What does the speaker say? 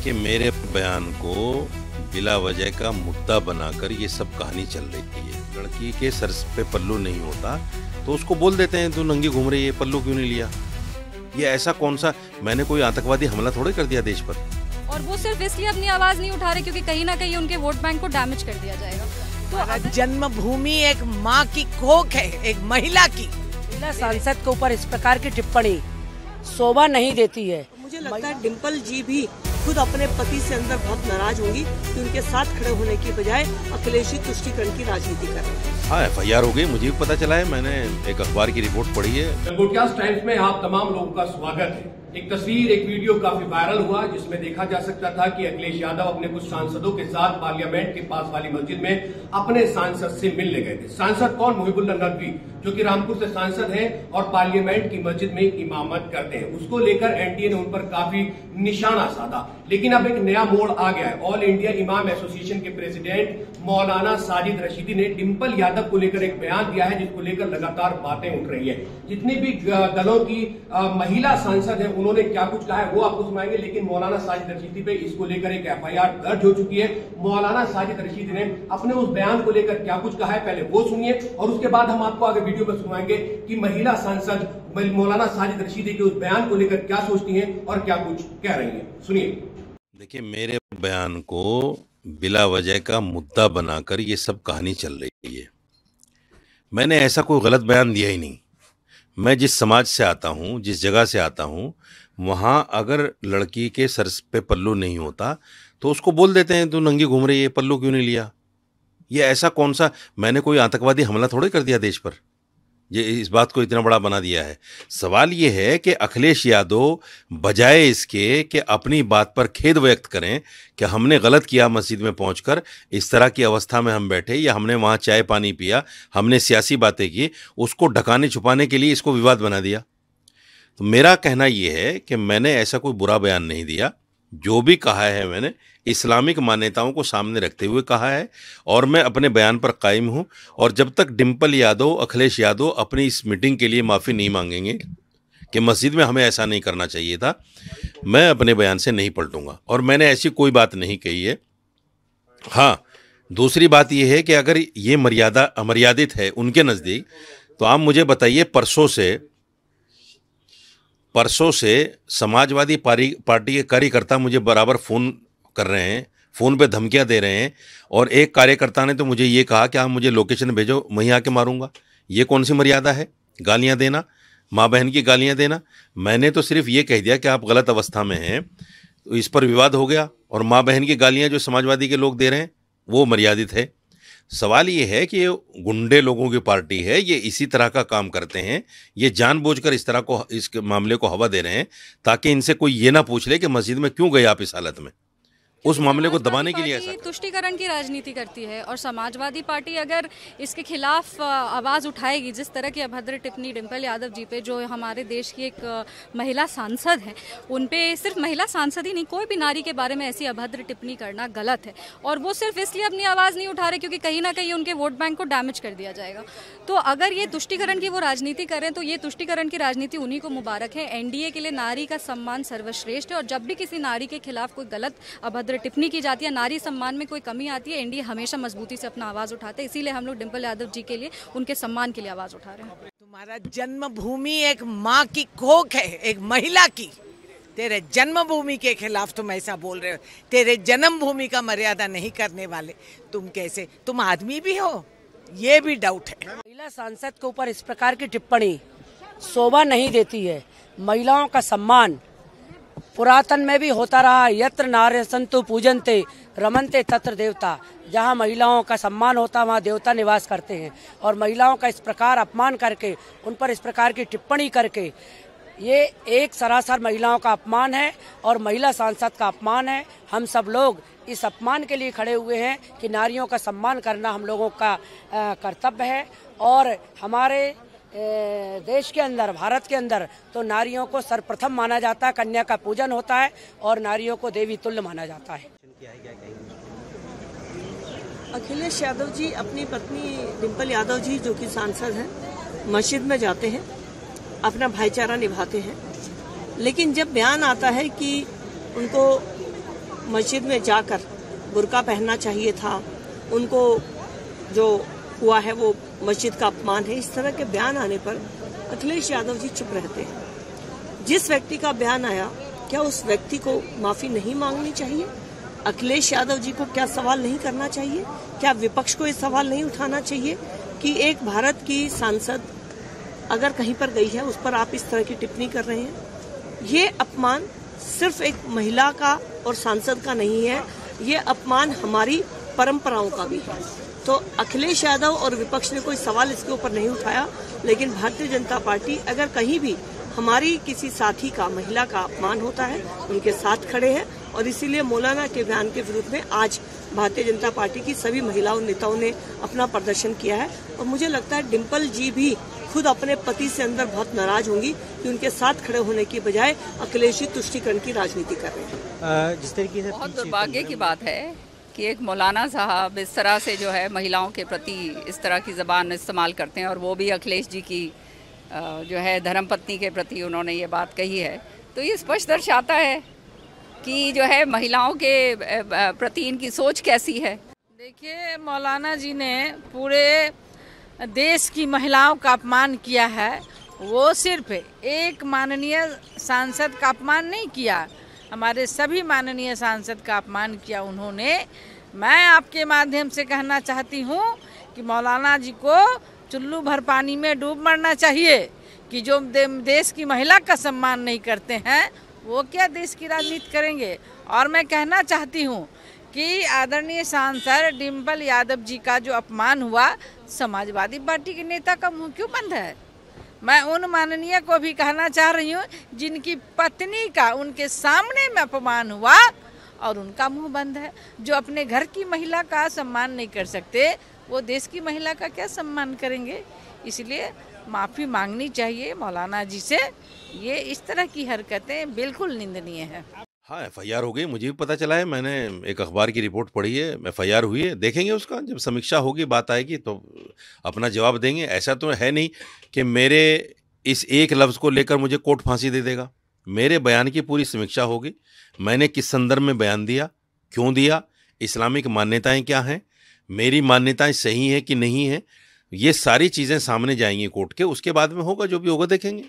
देखिए, मेरे बयान को बिला वजह का मुद्दा बनाकर ये सब कहानी चल रही है। लड़की के सर पे पल्लू नहीं होता तो उसको बोल देते हैं तू नंगी घूम रही है, पल्लू क्यों नहीं लिया। ये ऐसा कौन सा, मैंने कोई आतंकवादी हमला थोड़े कर दिया देश पर। और वो सिर्फ इसलिए अपनी आवाज नहीं उठा रहे क्योंकि कहीं ना कहीं उनके वोट बैंक को डैमेज कर दिया जाएगा। तो जन्मभूमि एक माँ की कोख है, एक महिला की। महिला सांसद के ऊपर इस प्रकार की टिप्पणी शोभा नहीं देती है। मुझे लगता है डिम्पल जी भी खुद अपने पति से अंदर बहुत नाराज होंगी कि उनके साथ खड़े होने की बजाय अखिलेश तुष्टीकरण की राजनीति कर रहे हैं। हाँ, FIR हो गई, मुझे भी पता चला है, मैंने एक अखबार की रिपोर्ट पढ़ी है। गलगोटियाज टाइम्स में आप तमाम लोगों का स्वागत है। एक तस्वीर, एक वीडियो काफी वायरल हुआ जिसमें देखा जा सकता था कि अखिलेश यादव अपने कुछ सांसदों के साथ पार्लियामेंट के पास वाली मस्जिद में अपने सांसद से मिलने गए थे। सांसद कौन? मुहिबुल्लाह नकवी, जो कि रामपुर से सांसद हैं और पार्लियामेंट की मस्जिद में इमामत करते हैं। उसको लेकर एनडीए ने उन पर काफी निशाना साधा। लेकिन अब एक नया मोड़ आ गया है। ऑल इंडिया इमाम एसोसिएशन के प्रेसिडेंट मौलाना साजिद रशीदी ने डिम्पल यादव को लेकर एक बयान दिया है, जिसको लेकर लगातार बातें उठ रही है। जितनी भी दलों की महिला सांसद है उन्होंने क्या कुछ कहा है वो आपको सुनाएंगे। लेकिन मौलाना साजिद रशीदी पे इसको लेकर एक FIR दर्ज हो चुकी है। मौलाना साजिद रशीदी ने अपने उस बयान को लेकर क्या कुछ कहा है, पहले वो सुनिए और उसके बाद हम आपको आगे वीडियो में सुनाएंगे कि महिला सांसद मौलाना साजिद रशीदी के उस बयान को लेकर क्या सोचती हैं और क्या कुछ कह रही हैं। सुनिए। देखिए, मेरे बयान को बिला वजह का मुद्दा बनाकर ये सब कहानी चल रही है। मैंने ऐसा कोई गलत बयान दिया ही नहीं। मैं जिस समाज से आता हूँ, जिस जगह से आता हूँ, वहाँ अगर लड़की के सर पे पल्लू नहीं होता तो उसको बोल देते हैं तू नंगी घूम रही है, पल्लू क्यों नहीं लिया। ये ऐसा कौन सा, मैंने कोई आतंकवादी हमला थोड़े कर दिया देश पर, ये इस बात को इतना बड़ा बना दिया है। सवाल ये है कि अखिलेश यादव बजाय इसके कि अपनी बात पर खेद व्यक्त करें कि हमने गलत किया मस्जिद में पहुंचकर, इस तरह की अवस्था में हम बैठे या हमने वहाँ चाय पानी पिया, हमने सियासी बातें की, उसको ढकाने छुपाने के लिए इसको विवाद बना दिया। तो मेरा कहना ये है कि मैंने ऐसा कोई बुरा बयान नहीं दिया। जो भी कहा है मैंने इस्लामिक मान्यताओं को सामने रखते हुए कहा है और मैं अपने बयान पर कायम हूं। और जब तक डिम्पल यादव, अखिलेश यादव अपनी इस मीटिंग के लिए माफ़ी नहीं मांगेंगे कि मस्जिद में हमें ऐसा नहीं करना चाहिए था, मैं अपने बयान से नहीं पलटूंगा। और मैंने ऐसी कोई बात नहीं कही है। हाँ, दूसरी बात यह है कि अगर ये मर्यादा अमर्यादित है उनके नज़दीक, तो आप मुझे बताइए, परसों से समाजवादी पार्टी के कार्यकर्ता मुझे बराबर फ़ोन कर रहे हैं, फ़ोन पे धमकियां दे रहे हैं। और एक कार्यकर्ता ने तो मुझे ये कहा कि आप मुझे लोकेशन भेजो, वहीं आके मारूंगा। ये कौन सी मर्यादा है? गालियां देना, माँ बहन की गालियां देना। मैंने तो सिर्फ ये कह दिया कि आप गलत अवस्था में हैं, तो इस पर विवाद हो गया। और माँ बहन की गालियां जो समाजवादी के लोग दे रहे हैं वो मर्यादित है। सवाल ये है कि ये गुंडे लोगों की पार्टी है, ये इसी तरह का काम करते हैं। ये जानबूझकर इस तरह को, इस मामले को हवा दे रहे हैं ताकि इनसे कोई ये ना पूछ ले कि मस्जिद में क्यों गए आप इस हालत में। उस मामले को दबाने के लिए ऐसा तुष्टीकरण की राजनीति करती है। और समाजवादी पार्टी अगर इसके खिलाफ आवाज उठाएगी, जिस तरह की अभद्र टिप्पणी डिम्पल यादव जी पे, जो हमारे देश की एक महिला सांसद है, उन पे सिर्फ महिला सांसद ही नहीं, कोई भी नारी के बारे में ऐसी अभद्र टिप्पणी करना गलत है। और वो सिर्फ इसलिए अपनी आवाज नहीं उठा रहे क्योंकि कहीं ना कहीं उनके वोट बैंक को डैमेज कर दिया जाएगा। तो अगर ये तुष्टीकरण की वो राजनीति करें तो ये तुष्टीकरण की राजनीति उन्हीं को मुबारक है। एनडीए के लिए नारी का सम्मान सर्वश्रेष्ठ है। और जब भी किसी नारी के खिलाफ कोई गलत अभद्र टिप्पणी की जाती है, नारी सम्मान में कोई कमी आती है, एनडीए हमेशा मजबूती से अपना आवाज उठाते हैं। इसीलिए हम लोग डिम्पल यादव जी के लिए, उनके सम्मान के लिए आवाज उठा रहे हैं। तुम्हारा जन्मभूमि एक माँ की कोख है, एक महिला की। तेरे जन्मभूमि के खिलाफ तुम ऐसा बोल रहे हो। तेरे जन्मभूमि का मर्यादा नहीं करने वाले तुम कैसे? तुम आदमी भी हो, ये भी डाउट है। महिला सांसद के ऊपर इस प्रकार की टिप्पणी शोभा नहीं देती है। महिलाओं का सम्मान पुरातन में भी होता रहा। यत्र नार्य संतु पूजनते रमनते तत्र देवता। जहाँ महिलाओं का सम्मान होता वहाँ देवता निवास करते हैं। और महिलाओं का इस प्रकार अपमान करके, उन पर इस प्रकार की टिप्पणी करके, ये एक सरासर महिलाओं का अपमान है और महिला सांसद का अपमान है। हम सब लोग इस अपमान के लिए खड़े हुए हैं कि नारियों का सम्मान करना हम लोगों का कर्तव्य है। और हमारे देश के अंदर, भारत के अंदर तो नारियों को सर्वप्रथम माना जाता है, कन्या का पूजन होता है और नारियों को देवी तुल्य माना जाता है। अखिलेश यादव जी अपनी पत्नी डिम्पल यादव जी, जो कि सांसद हैं, मस्जिद में जाते हैं, अपना भाईचारा निभाते हैं। लेकिन जब बयान आता है कि उनको मस्जिद में जाकर बुर्का पहनना चाहिए था, उनको जो हुआ है वो मस्जिद का अपमान है, इस तरह के बयान आने पर अखिलेश यादव जी चुप रहते हैं। जिस व्यक्ति का बयान आया, क्या उस व्यक्ति को माफी नहीं मांगनी चाहिए? अखिलेश यादव जी को क्या सवाल नहीं करना चाहिए? क्या विपक्ष को ये सवाल नहीं उठाना चाहिए कि एक भारत की सांसद अगर कहीं पर गई है, उस पर आप इस तरह की टिप्पणी कर रहे हैं? ये अपमान सिर्फ एक महिला का और सांसद का नहीं है, ये अपमान हमारी परंपराओं का भी है। तो अखिलेश यादव और विपक्ष ने कोई सवाल इसके ऊपर नहीं उठाया, लेकिन भारतीय जनता पार्टी अगर कहीं भी हमारी किसी साथी का, महिला का अपमान होता है, उनके साथ खड़े हैं। और इसीलिए मौलाना के बयान के विरुद्ध में आज भारतीय जनता पार्टी की सभी महिलाओं नेताओं ने अपना प्रदर्शन किया है। और मुझे लगता है डिम्पल जी भी खुद अपने पति से अंदर बहुत नाराज होंगी कि उनके साथ खड़े होने की बजाय अखिलेश जी तुष्टीकरण की राजनीति कर रहे हैं। जिस तरीके से बहुत दुर्भाग्य की बात है कि एक मौलाना साहब इस तरह से जो है महिलाओं के प्रति इस तरह की ज़बान इस्तेमाल करते हैं, और वो भी अखिलेश जी की जो है धर्मपत्नी के प्रति उन्होंने ये बात कही है। तो ये स्पष्ट दर्शाता है कि जो है महिलाओं के प्रति इनकी सोच कैसी है। देखिए, मौलाना जी ने पूरे देश की महिलाओं का अपमान किया है। वो सिर्फ एक माननीय सांसद का अपमान नहीं किया, हमारे सभी माननीय सांसद का अपमान किया उन्होंने। मैं आपके माध्यम से कहना चाहती हूँ कि मौलाना जी को चुल्लू भर पानी में डूब मरना चाहिए कि जो देश की महिला का सम्मान नहीं करते हैं वो क्या देश की राजनीति करेंगे। और मैं कहना चाहती हूँ कि आदरणीय सांसद डिम्पल यादव जी का जो अपमान हुआ, समाजवादी पार्टी के नेता का मुंह क्यों बंद है? मैं उन माननीय को भी कहना चाह रही हूँ जिनकी पत्नी का उनके सामने में अपमान हुआ और उनका मुंह बंद है। जो अपने घर की महिला का सम्मान नहीं कर सकते, वो देश की महिला का क्या सम्मान करेंगे? इसलिए माफ़ी मांगनी चाहिए मौलाना जी से। ये इस तरह की हरकतें बिल्कुल निंदनीय है। हाँ, एफआईआर हो गई, मुझे भी पता चला है, मैंने एक अखबार की रिपोर्ट पढ़ी है, एफआईआर हुई है, देखेंगे उसका, जब समीक्षा होगी, बात आएगी तो अपना जवाब देंगे। ऐसा तो है नहीं कि मेरे इस एक लफ्ज़ को लेकर मुझे कोर्ट फांसी दे देगा। मेरे बयान की पूरी समीक्षा होगी, मैंने किस संदर्भ में बयान दिया, क्यों दिया, इस्लामिक मान्यताएँ क्या हैं, मेरी मान्यताएँ सही हैं कि नहीं हैं, ये सारी चीज़ें सामने जाएंगी कोर्ट के। उसके बाद में होगा जो भी होगा, देखेंगे।